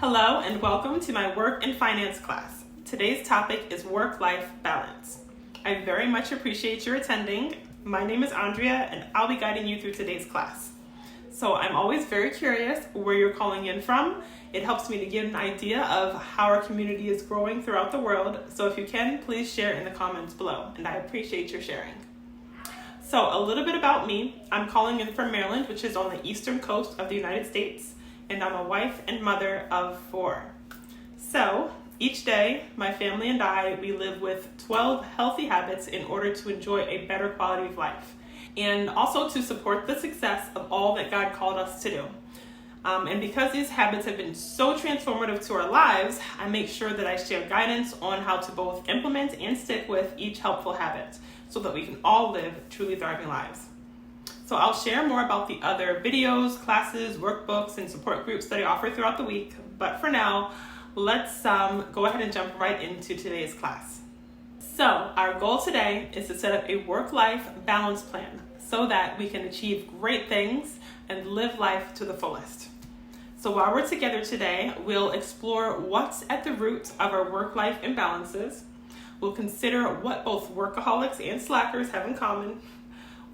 Hello and welcome to my work and finance class. Today's topic is work-life balance. I very much appreciate your attending. My name is Andrea and I'll be guiding you through today's class. So I'm always very curious where you're calling in from. It helps me to get an idea of how our community is growing throughout the world. So if you can, please share in the comments below and I appreciate your sharing. So a little bit about me. I'm calling in from Maryland, which is on the eastern coast of the United States. And I'm a wife and mother of 4. So each day, my family and I, we live with 12 healthy habits in order to enjoy a better quality of life and also to support the success of all that God called us to do. And because these habits have been so transformative to our lives, I make sure that I share guidance on how to both implement and stick with each helpful habit so that we can all live truly thriving lives. So I'll share more about the other videos, classes, workbooks, and support groups that I offer throughout the week. But for now, let's go ahead and jump right into today's class. So our goal today is to set up a work-life balance plan so that we can achieve great things and live life to the fullest. So while we're together today, we'll explore what's at the root of our work-life imbalances. We'll consider what both workaholics and slackers have in common.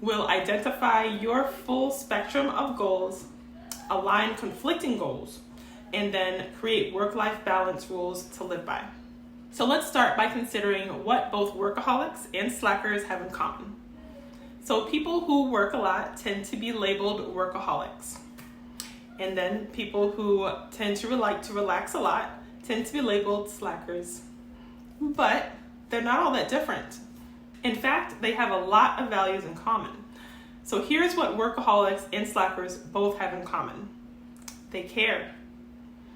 We'll identify your full spectrum of goals, align conflicting goals, and then create work-life balance rules to live by. So let's start by considering what both workaholics and slackers have in common. So people who work a lot tend to be labeled workaholics. And then people who tend to like to relax a lot tend to be labeled slackers. But they're not all that different. In fact, they have a lot of values in common. So here's what workaholics and slackers both have in common. They care.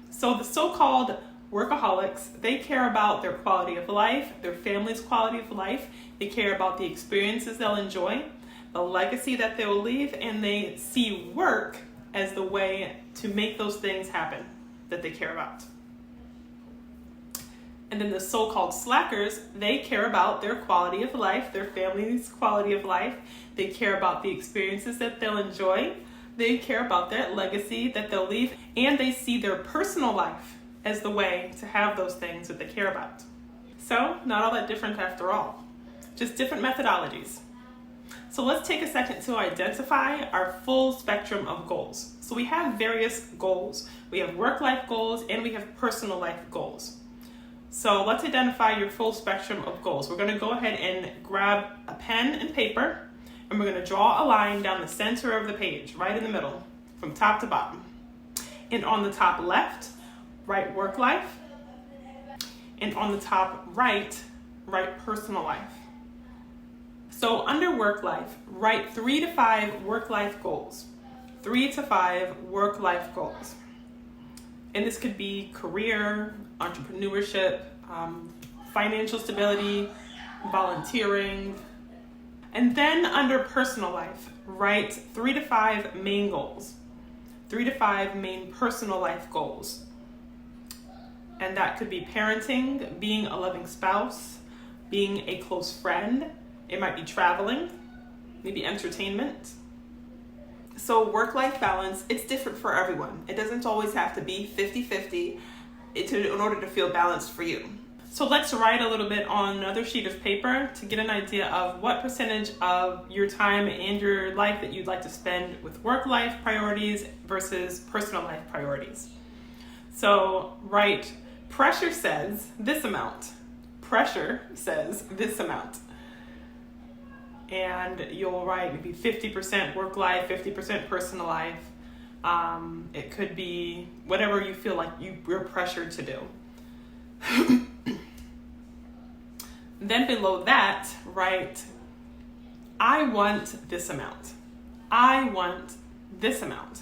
So the so-called workaholics, they care about their quality of life, their family's quality of life. They care about the experiences they'll enjoy, the legacy that they will leave, and they see work as the way to make those things happen that they care about. And then the so-called slackers, they care about their quality of life, their family's quality of life. They care about the experiences that they'll enjoy. They care about their legacy that they'll leave. And they see their personal life as the way to have those things that they care about. So, not all that different after all. Just different methodologies. So let's take a second to identify our full spectrum of goals. So we have various goals. We have work-life goals and we have personal life goals. So let's identify your full spectrum of goals. We're going to go ahead and grab a pen and paper, and we're going to draw a line down the center of the page, right in the middle, from top to bottom. And on the top left, write work life, and on the top right, write personal life. So under work life, write 3 to 5 work-life goals. 3 to 5 work-life goals. And this could be career, entrepreneurship, financial stability, volunteering. And then under personal life, write 3 to 5 main goals. 3 to 5 main personal life goals. And that could be parenting, being a loving spouse, being a close friend. It might be traveling, maybe entertainment. So work-life balance, it's different for everyone. It doesn't always have to be 50-50 in order to feel balanced for you. So let's write a little bit on another sheet of paper to get an idea of what percentage of your time and your life that you'd like to spend with work-life priorities versus personal life priorities. So write, pressure says this amount. Pressure says this amount. And you'll write maybe 50% work life, 50% personal life. It could be whatever you feel like you're pressured to do. Then below that, write, I want this amount. I want this amount.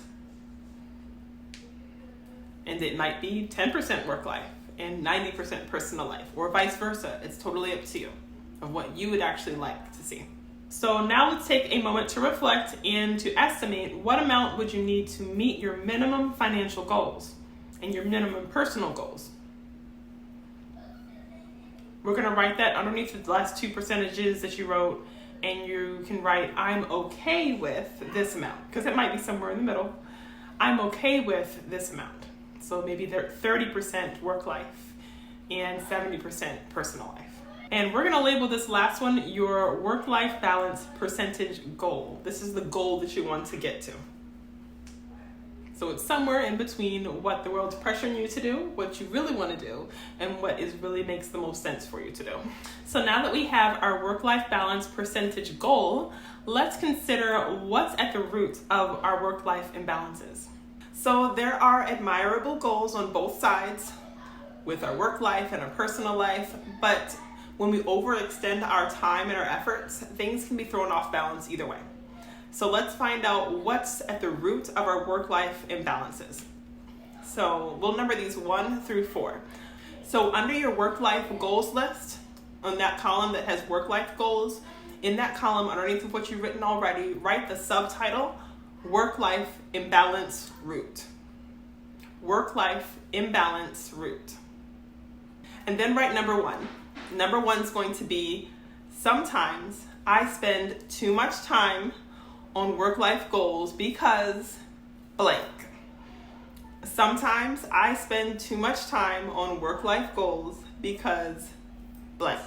And it might be 10% work life and 90% personal life, or vice versa. It's totally up to you of what you would actually like to see. So now let's take a moment to reflect and to estimate what amount would you need to meet your minimum financial goals and your minimum personal goals. We're going to write that underneath the last 2 percentages that you wrote, and you can write, I'm okay with this amount, because it might be somewhere in the middle. I'm okay with this amount. So maybe they're 30% work life and 70% personal life. And we're gonna label this last one your work-life balance percentage goal. This is the goal that you want to get to. So it's somewhere in between what the world's pressuring you to do, what you really want to do, and what really makes the most sense for you to do. So now that we have our work-life balance percentage goal, let's consider what's at the root of our work-life imbalances. So there are admirable goals on both sides with our work life and our personal life, but when we overextend our time and our efforts, things can be thrown off balance either way. So let's find out what's at the root of our work-life imbalances. So we'll number these 1 through 4. So under your work-life goals list, on that column that has work-life goals, in that column underneath of what you've written already, write the subtitle, Work-Life Imbalance Root. Work-Life Imbalance Root. And then write number 1. Number 1 is going to be, sometimes I spend too much time on work-life goals because blank. Sometimes I spend too much time on work-life goals because blank.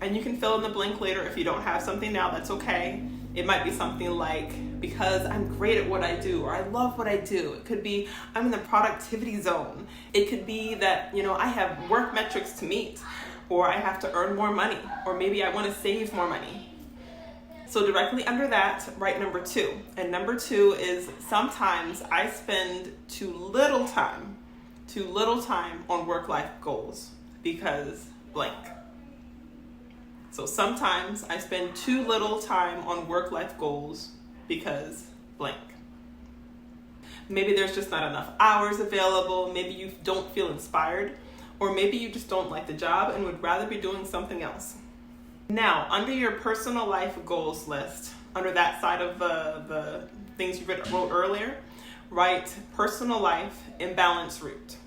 And you can fill in the blank later if you don't have something now, that's okay. It might be something like, because I'm great at what I do, or I love what I do. It could be, I'm in the productivity zone. It could be that, I have work metrics to meet, or I have to earn more money, or maybe I want to save more money. So directly under that, write number 2. And number 2 is, sometimes I spend too little time on work-life goals because blank. So sometimes I spend too little time on work-life goals because blank. Maybe there's just not enough hours available. Maybe you don't feel inspired, or maybe you just don't like the job and would rather be doing something else. Now, under your personal life goals list, under that side of the things you wrote earlier, write personal life imbalance root.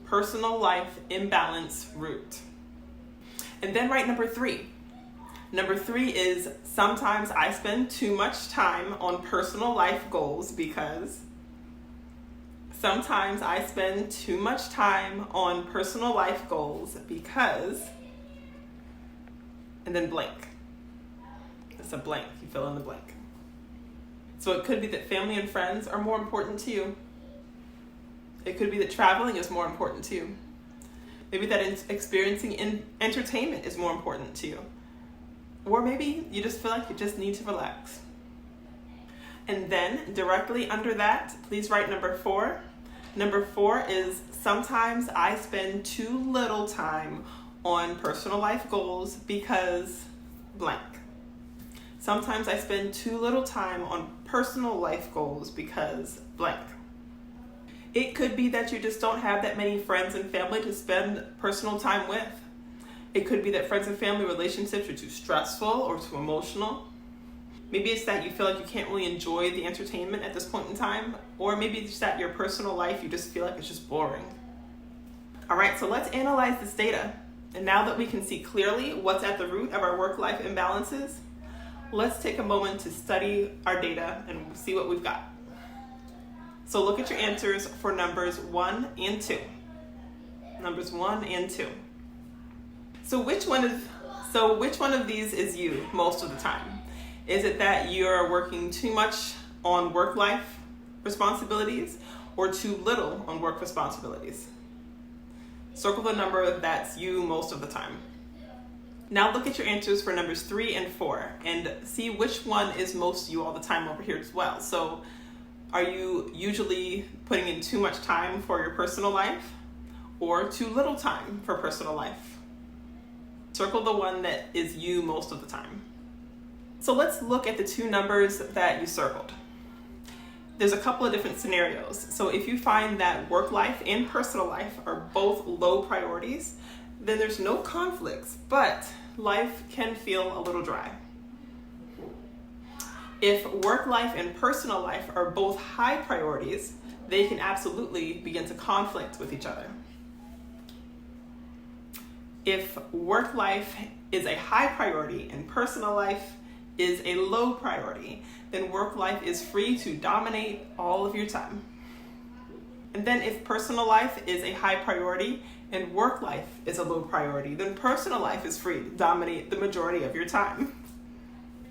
Personal life imbalance root. And then write number 3. Number 3 is, sometimes I spend too much time on personal life goals because. Sometimes I spend too much time on personal life goals because. And then blank. It's a blank. You fill in the blank. So it could be that family and friends are more important to you. It could be that traveling is more important to you. Maybe that experiencing entertainment is more important to you. Or maybe you just feel like you just need to relax. And then directly under that, please write number 4. Number 4 is, sometimes I spend too little time on personal life goals because blank. Sometimes I spend too little time on personal life goals because blank. It could be that you just don't have that many friends and family to spend personal time with. It could be that friends and family relationships are too stressful or too emotional. Maybe it's that you feel like you can't really enjoy the entertainment at this point in time, or maybe it's that your personal life, you just feel like it's just boring. All right, so let's analyze this data. And now that we can see clearly what's at the root of our work-life imbalances, let's take a moment to study our data and see what we've got. So look at your answers for numbers 1 and 2. Numbers 1 and 2. So which one of these is you most of the time? Is it that you're working too much on work-life responsibilities or too little on work responsibilities? Circle the number that's you most of the time. Now look at your answers for numbers 3 and 4 and see which one is most you all the time over here as well. So are you usually putting in too much time for your personal life or too little time for personal life? Circle the one that is you most of the time. So let's look at the 2 numbers that you circled. There's a couple of different scenarios. So if you find that work life and personal life are both low priorities, then there's no conflicts, but life can feel a little dry. If work life and personal life are both high priorities, they can absolutely begin to conflict with each other. If work life is a high priority and personal life is a low priority, then work life is free to dominate all of your time. And then if personal life is a high priority and work life is a low priority, then personal life is free to dominate the majority of your time.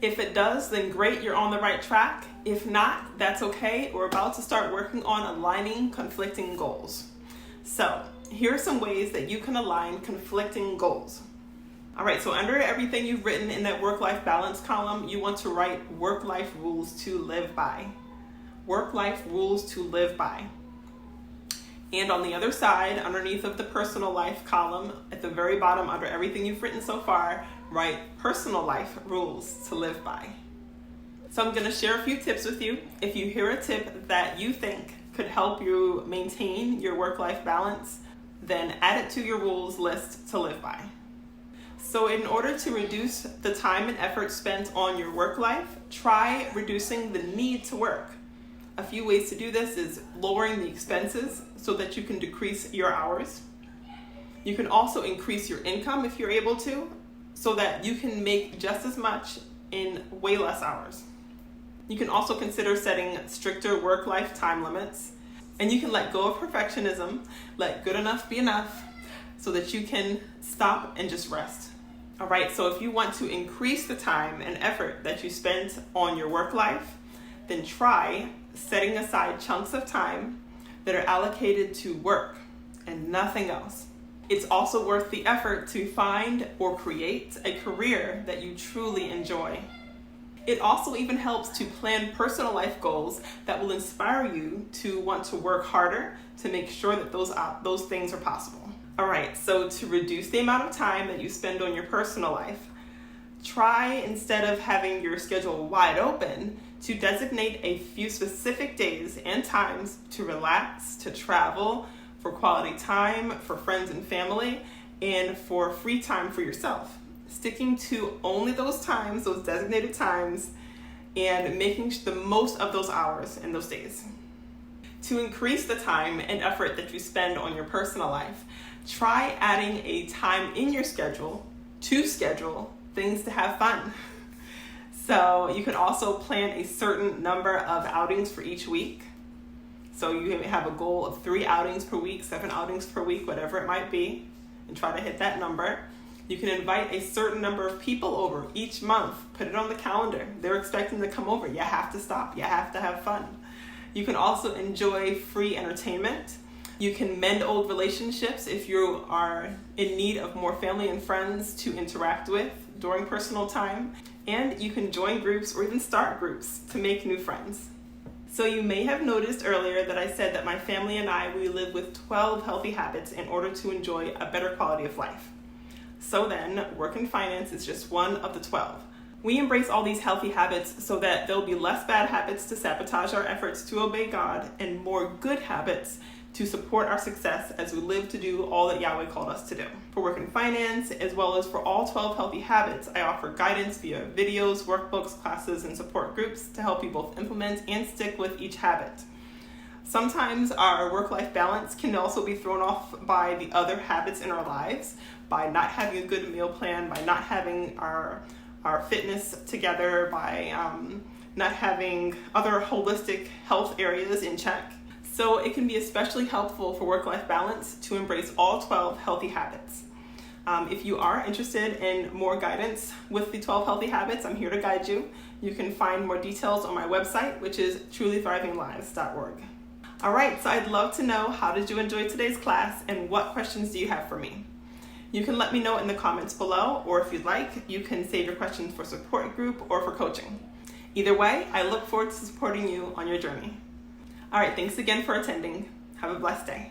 If it does, then great, you're on the right track. If not, that's okay. We're about to start working on aligning conflicting goals. So here are some ways that you can align conflicting goals. All right, so under everything you've written in that work-life balance column, you want to write work-life rules to live by. Work-life rules to live by. And on the other side, underneath of the personal life column, at the very bottom, under everything you've written so far, write personal life rules to live by. So I'm going to share a few tips with you. If you hear a tip that you think could help you maintain your work-life balance, then add it to your rules list to live by. So in order to reduce the time and effort spent on your work life, try reducing the need to work. A few ways to do this is lowering the expenses so that you can decrease your hours. You can also increase your income if you're able to, so that you can make just as much in way less hours. You can also consider setting stricter work-life time limits, and you can let go of perfectionism, let good enough be enough, so that you can stop and just rest. All right, so if you want to increase the time and effort that you spend on your work life, then try setting aside chunks of time that are allocated to work and nothing else. It's also worth the effort to find or create a career that you truly enjoy. It also even helps to plan personal life goals that will inspire you to want to work harder to make sure that those things are possible. All right, so to reduce the amount of time that you spend on your personal life, try, instead of having your schedule wide open, to designate a few specific days and times to relax, to travel, for quality time, for friends and family, and for free time for yourself. Sticking to only those times, those designated times, and making the most of those hours and those days. To increase the time and effort that you spend on your personal life, try adding a time in your schedule to schedule things to have fun. So you can also plan a certain number of outings for each week. So you have a goal of 3 outings per week, 7 outings per week, whatever it might be, and try to hit that number. You can invite a certain number of people over each month. Put it on the calendar. They're expecting to come over. You have to stop. You have to have fun. You can also enjoy free entertainment. You can mend old relationships if you are in need of more family and friends to interact with during personal time. And you can join groups or even start groups to make new friends. So you may have noticed earlier that I said that my family and I, we live with 12 healthy habits in order to enjoy a better quality of life. So then, work and finance is just one of the 12. We embrace all these healthy habits so that there'll be less bad habits to sabotage our efforts to obey God and more good habits to support our success as we live to do all that Yahweh called us to do. For work and finance, as well as for all 12 healthy habits, I offer guidance via videos, workbooks, classes, and support groups to help you both implement and stick with each habit. Sometimes our work-life balance can also be thrown off by the other habits in our lives, by not having a good meal plan, by not having our fitness together, by not having other holistic health areas in check. So it can be especially helpful for work-life balance to embrace all 12 healthy habits. If you are interested in more guidance with the 12 healthy habits, I'm here to guide you. You can find more details on my website, which is trulythrivinglives.org. All right, so I'd love to know, how did you enjoy today's class and what questions do you have for me? You can let me know in the comments below, or if you'd like, you can save your questions for support group or for coaching. Either way, I look forward to supporting you on your journey. All right, thanks again for attending. Have a blessed day.